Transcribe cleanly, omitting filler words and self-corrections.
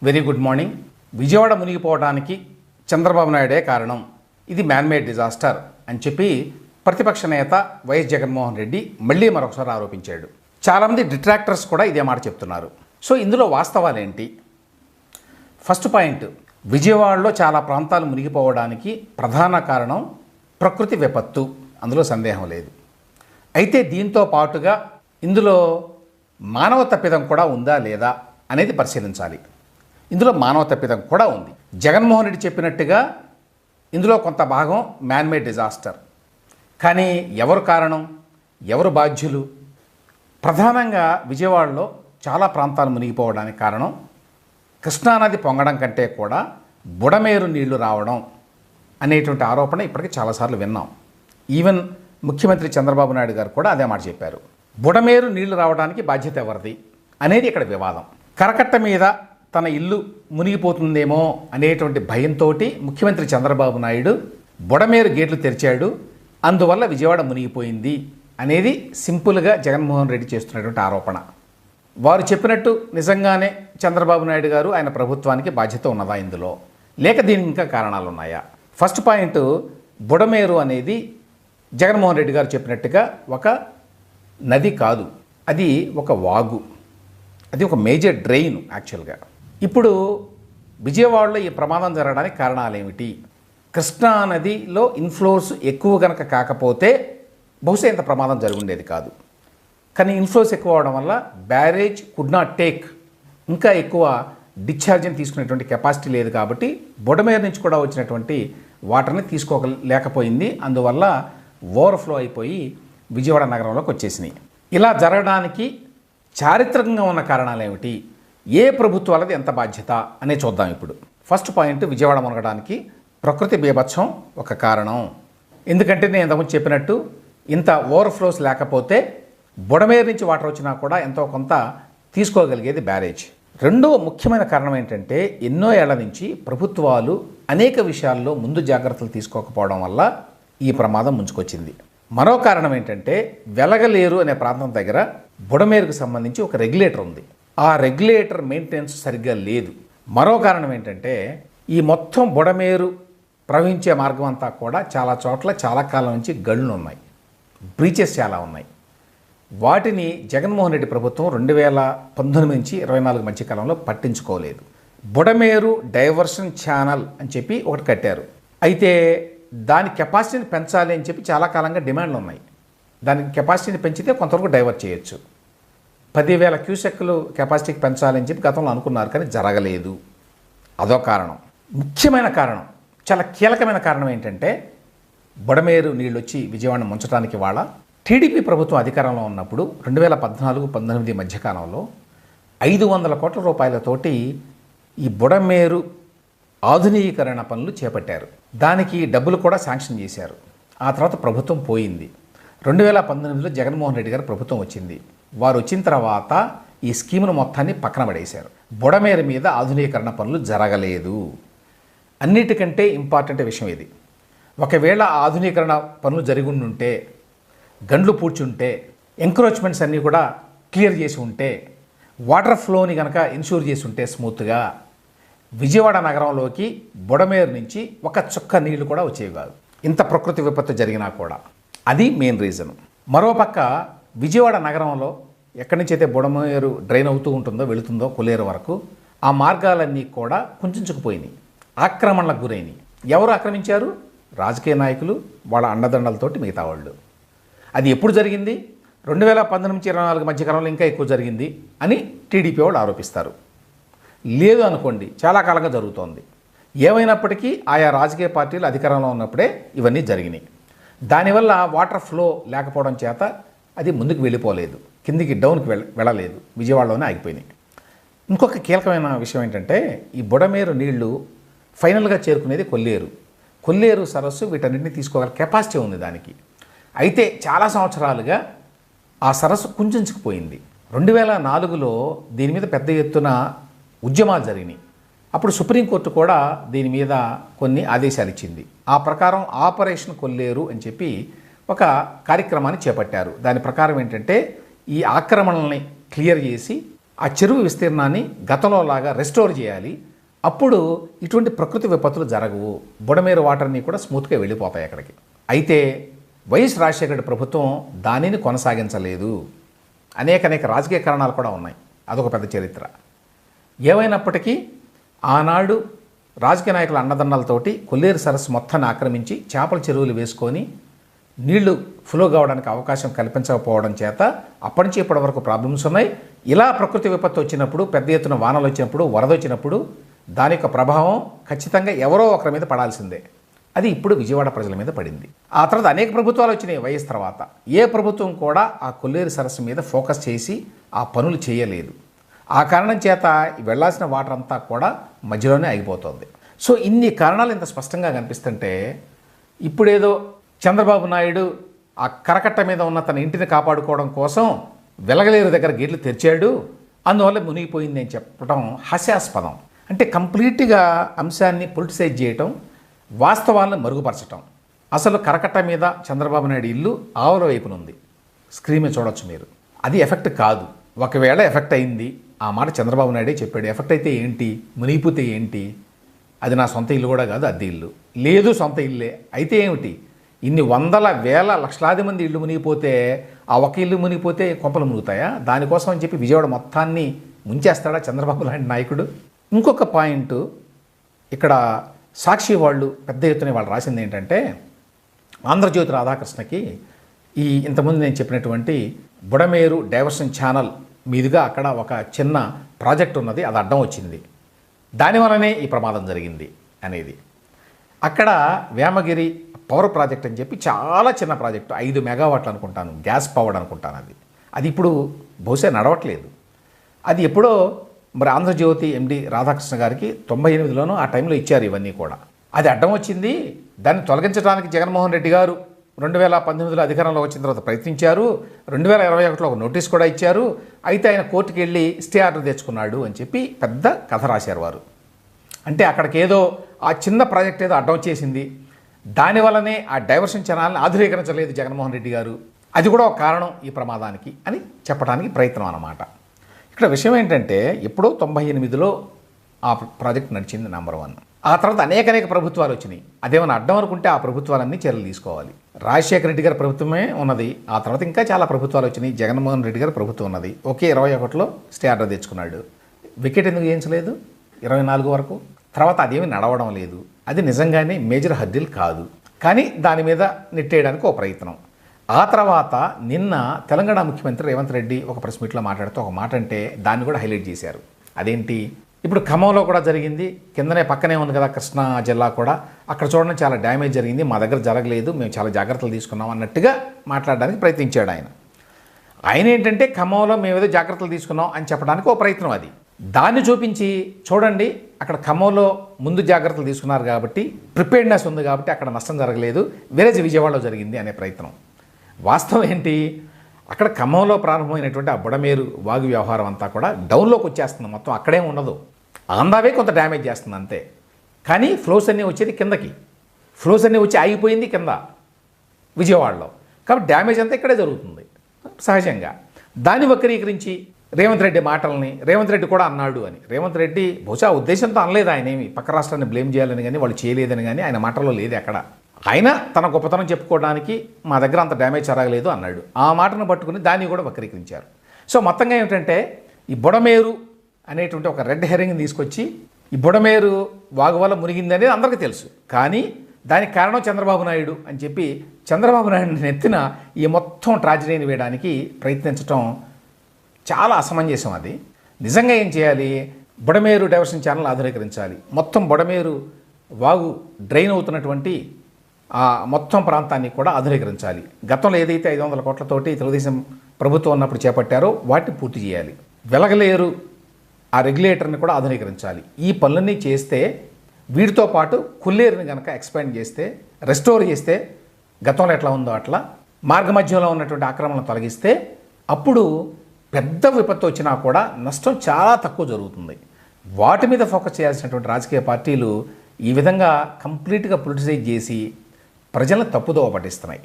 Very good morning. Vijayawada మునిగిపోవడానికి చంద్రబాబు నాయుడే కారణం, ఇది మ్యాన్మేడ్ డిజాస్టర్ అని చెప్పి ప్రతిపక్ష నేత వైఎస్ జగన్మోహన్ రెడ్డి మళ్ళీ మరొకసారి ఆరోపించాడు. చాలామంది డిట్రాక్టర్స్ కూడా ఇదే మాట చెప్తున్నారు. సో ఇందులో వాస్తవాలేంటి? ఫస్ట్ పాయింట్, విజయవాడలో చాలా ప్రాంతాలు మునిగిపోవడానికి ప్రధాన కారణం ప్రకృతి విపత్తు, అందులో సందేహం లేదు. అయితే దీంతో పాటుగా ఇందులో మానవ తప్పిదం కూడా ఉందా లేదా అనేది పరిశీలించాలి. ఇందులో మానవ తప్పిదం కూడా ఉంది. జగన్మోహన్ రెడ్డి చెప్పినట్టుగా ఇందులో కొంత భాగం మ్యాన్మేడ్ డిజాస్టర్. కానీ ఎవరు కారణం, ఎవరు బాధ్యులు? ప్రధానంగా విజయవాడలో చాలా ప్రాంతాలు మునిగిపోవడానికి కారణం కృష్ణానది పొంగడం కంటే కూడా బుడమేరు నీళ్లు రావడం అనేటువంటి ఆరోపణ ఇప్పటికీ చాలాసార్లు విన్నాం. ఈవెన్ ముఖ్యమంత్రి చంద్రబాబు నాయుడు గారు కూడా అదే మాట చెప్పారు. బుడమేరు నీళ్లు రావడానికి బాధ్యత ఎవరిది అనేది ఇక్కడ వివాదం. కరకట్ట మీద తన ఇల్లు మునిగిపోతుందేమో అనేటువంటి భయంతో ముఖ్యమంత్రి చంద్రబాబు నాయుడు బుడమేరు గేట్లు తెరిచాడు, అందువల్ల విజయవాడ మునిగిపోయింది అనేది సింపుల్గా జగన్మోహన్ రెడ్డి చేస్తున్నటువంటి ఆరోపణ. వారు చెప్పినట్టు నిజంగానే చంద్రబాబు నాయుడు గారు ఆయన ప్రభుత్వానికి బాధ్యత ఉన్నదా ఇందులో, లేక దీనికి ఇంకా కారణాలు ఉన్నాయా? ఫస్ట్ పాయింట్, బుడమేరు అనేది జగన్మోహన్ రెడ్డి గారు చెప్పినట్టుగా ఒక నది కాదు, అది ఒక వాగు, అది ఒక మేజర్ డ్రెయిన్ యాక్చువల్గా. ఇప్పుడు విజయవాడలో ఈ ప్రమాదం జరగడానికి కారణాలు ఏమిటి? కృష్ణా నదిలో ఇన్ఫ్లోస్ ఎక్కువ కనుక కాకపోతే బహుశా ఇంత ప్రమాదం జరిగి ఉండేది కాదు. కానీ ఇన్ఫ్లోస్ ఎక్కువ అవడం వల్ల బ్యారేజ్ కుడ్ నాట్ టేక్, ఇంకా ఎక్కువ డిశ్చార్జ్ని తీసుకునేటువంటి కెపాసిటీ లేదు కాబట్టి బుడమేరు నుంచి కూడా వచ్చినటువంటి వాటర్ని తీసుకోలేకపోయింది. అందువల్ల ఓవర్ఫ్లో అయిపోయి విజయవాడ నగరంలోకి వచ్చేసినాయి. ఇలా జరగడానికి చారిత్రకంగా ఉన్న కారణాలు ఏమిటి, ఏ ప్రభుత్వాలది ఎంత బాధ్యత అనే చూద్దాం ఇప్పుడు. ఫస్ట్ పాయింట్, విజయవాడ మునగడానికి ప్రకృతి బీభత్సం ఒక కారణం. ఎందుకంటే నేను ఇంతకుముందు చెప్పినట్టు ఇంత ఓవర్ఫ్లోస్ లేకపోతే బుడమేరు నుంచి వాటర్ వచ్చినా కూడా ఎంతో కొంత తీసుకోగలిగేది బ్యారేజ్. రెండో ముఖ్యమైన కారణం ఏంటంటే ఎన్నో ఏళ్ల నుంచి ప్రభుత్వాలు అనేక విషయాల్లో ముందు జాగ్రత్తలు తీసుకోకపోవడం వల్ల ఈ ప్రమాదం ముంచుకొచ్చింది. మరో కారణం ఏంటంటే వెలగలేరు అనే ప్రాంతం దగ్గర బుడమేరుకు సంబంధించి ఒక రెగ్యులేటర్ ఉంది, ఆ రెగ్యులేటర్ మెయింటెనెన్స్ సరిగ్గా లేదు. మరో కారణం ఏంటంటే ఈ మొత్తం బుడమేరు ప్రవహించే మార్గం అంతా కూడా చాలా చోట్ల చాలా కాలం నుంచి గళ్ళు ఉన్నాయి, బ్రీచెస్ చాలా ఉన్నాయి. వాటిని జగన్మోహన్ రెడ్డి ప్రభుత్వం 2019 నుంచి 24 మధ్య కాలంలో పట్టించుకోలేదు. బుడమేరు డైవర్షన్ ఛానల్ అని చెప్పి ఒకటి కట్టారు. అయితే దాని కెపాసిటీని పెంచాలి అని చెప్పి చాలా కాలంగా డిమాండ్లు ఉన్నాయి. దాని కెపాసిటీని పెంచితే కొంతవరకు డైవర్ట్ చేయొచ్చు. 10,000 క్యూసెక్లు కెపాసిటీకి పెంచాలని చెప్పి గతంలో అనుకున్నారు, కానీ జరగలేదు. అదో కారణం. ముఖ్యమైన కారణం, చాలా కీలకమైన కారణం ఏంటంటే బుడమేరు నీళ్ళు వచ్చి విజయవాడను ముంచడానికి వాళ్ళ టీడీపీ ప్రభుత్వం అధికారంలో ఉన్నప్పుడు 2014-19 మధ్యకాలంలో 500 కోట్ల రూపాయలతోటి ఈ బుడమేరు ఆధునీకరణ పనులు చేపట్టారు. దానికి డబ్బులు కూడా శాంక్షన్ చేశారు. ఆ తర్వాత ప్రభుత్వం పోయింది. 2019లో జగన్మోహన్ రెడ్డి గారు ప్రభుత్వం వచ్చింది. వారు వచ్చిన తర్వాత ఈ స్కీమును మొత్తాన్ని పక్కన పడేశారు. బుడమేరు మీద ఆధునీకరణ పనులు జరగలేదు. అన్నిటికంటే ఇంపార్టెంట్ విషయం ఇది. ఒకవేళ ఆధునీకరణ పనులు జరిగి ఉంటే, గండ్లు పూడ్చుంటే, ఎంక్రోచ్మెంట్స్ అన్నీ కూడా క్లియర్ చేసి ఉంటే, వాటర్ ఫ్లోని కనుక ఇన్షూర్ చేసి ఉంటే స్మూత్గా విజయవాడ నగరంలోకి బుడమేరు నుంచి ఒక చుక్క నీళ్లు కూడా వచ్చేవి కాదు, ఇంత ప్రకృతి విపత్తు జరిగినా కూడా. అది మెయిన్ రీజన్. మరోపక్క విజయవాడ నగరంలో ఎక్కడి నుంచి అయితే బుడమేరు డ్రైన్ అవుతూ ఉంటుందో వెళుతుందో కొల్లేరు వరకు ఆ మార్గాలన్నీ కూడా కుంచుకుపోయినాయి, ఆక్రమణలకు గురైనవి. ఎవరు ఆక్రమించారు? రాజకీయ నాయకులు, వాళ్ళ అండదండలతోటి మిగతా వాళ్ళు. అది ఎప్పుడు జరిగింది? 2019 నుంచి 24 మధ్యకాలంలో ఇంకా ఎక్కువ జరిగింది అని టీడీపీ వాళ్ళు ఆరోపిస్తారు. లేదు అనుకోండి, చాలా కాలంగా జరుగుతోంది. ఏమైనప్పటికీ ఆయా రాజకీయ పార్టీలు అధికారంలో ఉన్నప్పుడే ఇవన్నీ జరిగినాయి. దానివల్ల వాటర్ ఫ్లో లేకపోవడం చేత అది ముందుకు వెళ్ళిపోలేదు, కిందికి డౌన్కి వెళ్ళలేదు, విజయవాడలోనే ఆగిపోయినాయి. ఇంకొక కీలకమైన విషయం ఏంటంటే ఈ బుడమేరు నీళ్లు ఫైనల్గా చేరుకునేది కొల్లేరు. కొల్లేరు సరస్సు వీటన్నిటిని తీసుకోగల కెపాసిటీ ఉంది దానికి. అయితే చాలా సంవత్సరాలుగా ఆ సరస్సు కుంచుకుపోయింది. 2004లో దీని మీద పెద్ద ఎత్తున ఉద్యమాలు జరిగినాయి. అప్పుడు సుప్రీంకోర్టు కూడా దీని మీద కొన్ని ఆదేశాలు ఇచ్చింది. ఆ ప్రకారం ఆపరేషన్ కొల్లేరు అని చెప్పి ఒక కార్యక్రమాన్ని చేపట్టారు. దాని ప్రకారం ఏంటంటే ఈ ఆక్రమణల్ని క్లియర్ చేసి ఆ చెరువు విస్తీర్ణాన్ని గతంలో లాగా రెస్టోర్ చేయాలి. అప్పుడు ఇటువంటి ప్రకృతి విపత్తులు జరగవు, బుడమేరు వాటర్ని కూడా స్మూత్గా వెళ్ళిపోతాయి అక్కడికి. అయితే వైఎస్ రాజశేఖర రెడ్డి ప్రభుత్వం దానిని కొనసాగించలేదు. అనేక రాజకీయ కారణాలు కూడా ఉన్నాయి, అదొక పెద్ద చరిత్ర. ఏమైనప్పటికీ ఆనాడు రాజకీయ నాయకుల అన్నదండలతోటి కొల్లేరు సరస్సు మొత్తాన్ని ఆక్రమించి చేపల చెరువులు వేసుకొని నీళ్లు ఫ్లో కావడానికి అవకాశం కల్పించకపోవడం చేత అప్పటి నుంచి ఇప్పటి వరకు ప్రాబ్లమ్స్ ఉన్నాయి. ఇలా ప్రకృతి విపత్తు వచ్చినప్పుడు, పెద్ద ఎత్తున వానలు వచ్చినప్పుడు, వరద వచ్చినప్పుడు దాని యొక్క ప్రభావం ఖచ్చితంగా ఎవరో ఒకరి మీద పడాల్సిందే. అది ఇప్పుడు విజయవాడ ప్రజల మీద పడింది. ఆ తర్వాత అనేక ప్రభుత్వాలు వచ్చినాయి వైఎస్ తర్వాత. ఏ ప్రభుత్వం కూడా ఆ కొల్లేరు సరస్సు మీద ఫోకస్ చేసి ఆ పనులు చేయలేదు. ఆ కారణం చేత వెళ్లాల్సిన వాటర్ అంతా కూడా మధ్యలోనే ఆగిపోతుంది. సో ఇన్ని కారణాలు ఇంత స్పష్టంగా కనిపిస్తుంటే ఇప్పుడేదో చంద్రబాబు నాయుడు ఆ కరకట్ట మీద ఉన్న తన ఇంటిని కాపాడుకోవడం కోసం వెలగలేరు దగ్గర గేట్లు తెరిచాడు, అందువల్ల మునిగిపోయింది అని చెప్పడం హాస్యాస్పదం. అంటే కంప్లీట్గా అంశాన్ని పొలిటిసైజ్ చేయటం, వాస్తవాలను మరుగుపరచటం. అసలు కరకట్ట మీద చంద్రబాబు నాయుడు ఇల్లు ఆవుల వైపునుంది, స్క్రీన్ మీద చూడొచ్చు మీరు. అది ఎఫెక్ట్ కాదు. ఒకవేళ ఎఫెక్ట్ అయింది, ఆ మాట చంద్రబాబు నాయుడే చెప్పాడు. ఎఫెక్ట్ అయితే ఏంటి, మునిగిపోతే ఏంటి, అది నా సొంత ఇల్లు కూడా కాదు, అద్దె ఇల్లు. లేదు సొంత ఇల్లే అయితే ఏమిటి, ఇన్ని వందల వేల లక్షలాది మంది ఇళ్ళు మునిగిపోతే ఆ ఒక ఇల్లు మునిగిపోతే కొంపలు మునుగుతాయా? దానికోసం అని చెప్పి విజయవాడ మొత్తాన్ని ముంచేస్తాడా చంద్రబాబు లాంటి నాయకుడు? ఇంకొక పాయింట్, ఇక్కడ సాక్షి వాళ్ళు పెద్ద ఎత్తున వాళ్ళు రాసింది ఏంటంటే, ఆంధ్రజ్యోతి రాధాకృష్ణకి ఈ ఇంతకుముందు నేను చెప్పినటువంటి బుడమేరు డైవర్షన్ ఛానల్ మీదుగా అక్కడ ఒక చిన్న ప్రాజెక్ట్ ఉన్నది, అది అడ్డం వచ్చింది, దానివల్లనే ఈ ప్రమాదం జరిగింది అనేది. అక్కడ వేమగిరి పవర్ ప్రాజెక్ట్ అని చెప్పి చాలా చిన్న ప్రాజెక్టు, 5 మెగావాట్లు అనుకుంటాను, గ్యాస్ పవర్ అనుకుంటాను. అది ఇప్పుడు బహుశా నడవట్లేదు. అది ఎప్పుడో మరి ఆంధ్రజ్యోతి ఎండి రాధాకృష్ణ గారికి 98లోనూ ఆ టైంలో ఇచ్చారు ఇవన్నీ కూడా. అది అడ్డం వచ్చింది, దాన్ని తొలగించడానికి జగన్మోహన్ రెడ్డి గారు 2019లో అధికారంలో వచ్చిన తర్వాత ప్రయత్నించారు. 2021లో ఒక నోటీస్ కూడా ఇచ్చారు. అయితే ఆయన కోర్టుకి వెళ్ళి స్టే ఆర్డర్ తెచ్చుకున్నాడు అని చెప్పి పెద్ద కథ రాశారు వారు. అంటే అక్కడికి ఏదో ఆ చిన్న ప్రాజెక్ట్ ఏదో అడ్డం వచ్చేసింది, దానివల్లనే ఆ డైవర్షన్ ఛానల్ని ఆధునీకరించలేదు జగన్మోహన్ రెడ్డి గారు, అది కూడా ఒక కారణం ఈ ప్రమాదానికి అని చెప్పడానికి ప్రయత్నం అన్నమాట. ఇక్కడ విషయం ఏంటంటే, ఎప్పుడో 98లో ఆ ప్రాజెక్ట్ నడిచింది నెంబర్ 1. ఆ తర్వాత అనేక ప్రభుత్వాలు వచ్చినాయి. అదేమైనా అడ్డం అనుకుంటే ఆ ప్రభుత్వాలన్నీ చర్యలు తీసుకోవాలి. రాజశేఖర రెడ్డి గారి ప్రభుత్వమే ఉన్నది, ఆ తర్వాత ఇంకా చాలా ప్రభుత్వాలు వచ్చినాయి. జగన్మోహన్ రెడ్డి గారి ప్రభుత్వం ఉన్నది. ఒకే 21లో స్టే ఆర్డర్ తెచ్చుకున్నాడు. వికెట్ ఎందుకు చేయించలేదు 24 వరకు? తర్వాత అదేమీ నడవడం లేదు. అది నిజంగానే మేజర్ హద్దులు కాదు, కానీ దాని మీద నెట్టేయడానికి ఒక ప్రయత్నం. ఆ తర్వాత నిన్న తెలంగాణ ముఖ్యమంత్రి రేవంత్ రెడ్డి ఒక ప్రెస్ మీట్లో మాట్లాడుతూ ఒక మాట అంటే దాన్ని కూడా హైలైట్ చేశారు. అదేంటి, ఇప్పుడు ఖమ్మంలో కూడా జరిగింది, కిందనే పక్కనే ఉంది కదా కృష్ణా జిల్లా కూడా, అక్కడ చూడడం చాలా డ్యామేజ్ జరిగింది, మా దగ్గర జరగలేదు, మేము చాలా జాగ్రత్తలు తీసుకున్నాం అన్నట్టుగా మాట్లాడడానికి ప్రయత్నించాడు ఆయన. ఆయన ఏంటంటే ఖమ్మంలో మేము ఏదో జాగ్రత్తలు తీసుకున్నాం అని చెప్పడానికి ఒక ప్రయత్నం. అది దాన్ని చూపించి చూడండి, అక్కడ ఖమ్మంలో ముందు జాగ్రత్తలు తీసుకున్నారు కాబట్టి, ప్రిపేర్డ్నెస్ ఉంది కాబట్టి అక్కడ నష్టం జరగలేదు, వేరే విజయవాడలో జరిగింది అనే ప్రయత్నం. వాస్తవం ఏంటి, అక్కడ ఖమ్మంలో ప్రారంభమైనటువంటి ఆ బుడమేరు వాగు వ్యవహారం అంతా కూడా డౌన్లోకి వచ్చేస్తుంది, మొత్తం అక్కడే ఉండదు, ఆంధ్రావే కొంత డ్యామేజ్ చేస్తుంది అంతే. కానీ ఫ్లోస్ అన్నీ వచ్చేది కిందకి, ఫ్లోస్ అన్నీ వచ్చి ఆగిపోయింది కింద విజయవాడలో, కాబట్టి డ్యామేజ్ అంతా ఇక్కడే జరుగుతుంది సహజంగా. దాన్ని వక్రీకరించి రేవంత్ రెడ్డి మాటల్ని, రేవంత్ రెడ్డి కూడా అన్నాడు అని, రేవంత్ రెడ్డి బహుశా ఉద్దేశంతో అనలేదు, ఆయన ఏమి పక్క రాష్ట్రాన్ని బ్లేమ్ చేయాలని కానీ వాళ్ళు చేయలేదని కానీ ఆయన మాటల్లో లేదు ఎక్కడ. ఆయన తన గొప్పతనం చెప్పుకోవడానికి మా దగ్గర అంత డ్యామేజ్ జరగలేదు అన్నాడు. ఆ మాటను పట్టుకుని దాన్ని కూడా వక్రీకరించారు. సో మొత్తంగా ఏమిటంటే, ఈ బుడమేరు అనేటువంటి ఒక రెడ్ హెరింగ్ని తీసుకొచ్చి ఈ బుడమేరు వాగు వల్ల మునిగింది అనేది అందరికీ తెలుసు, కానీ దానికి కారణం చంద్రబాబు నాయుడు అని చెప్పి చంద్రబాబు నాయుడు నెత్తిన ఈ మొత్తం ట్రాజడీని వేయడానికి ప్రయత్నించడం చాలా అసమంజసం. అది నిజంగా ఏం చేయాలి, బుడమేరు డైవర్షన్ ఛానల్ ఆధునీకరించాలి, మొత్తం బుడమేరు వాగు డ్రైన్ అవుతున్నటువంటి ఆ మొత్తం ప్రాంతాన్ని కూడా ఆధునీకరించాలి. గతంలో ఏదైతే 500 కోట్లతోటి తెలుగుదేశం ప్రభుత్వం ఉన్నప్పుడు చేపట్టారో వాటిని పూర్తి చేయాలి. వెలగలేరు ఆ రెగ్యులేటర్ని కూడా ఆధునీకరించాలి. ఈ పనులన్నీ చేస్తే, వీటితో పాటు కొల్లేరుని కనుక ఎక్స్పాండ్ చేస్తే, రెస్టోర్ చేస్తే, గతంలో ఎట్లా ఉందో అట్లా మార్గమధ్యంలో ఉన్నటువంటి ఆక్రమణను తొలగిస్తే, అప్పుడు పెద్ద విపత్తు వచ్చినా కూడా నష్టం చాలా తక్కువ జరుగుతుంది. వాటి మీద ఫోకస్ చేయాల్సినటువంటి రాజకీయ పార్టీలు ఈ విధంగా కంప్లీట్గా పొలిటిసైజ్ చేసి ప్రజలను తప్పుదోవ పట్టిస్తున్నాయి.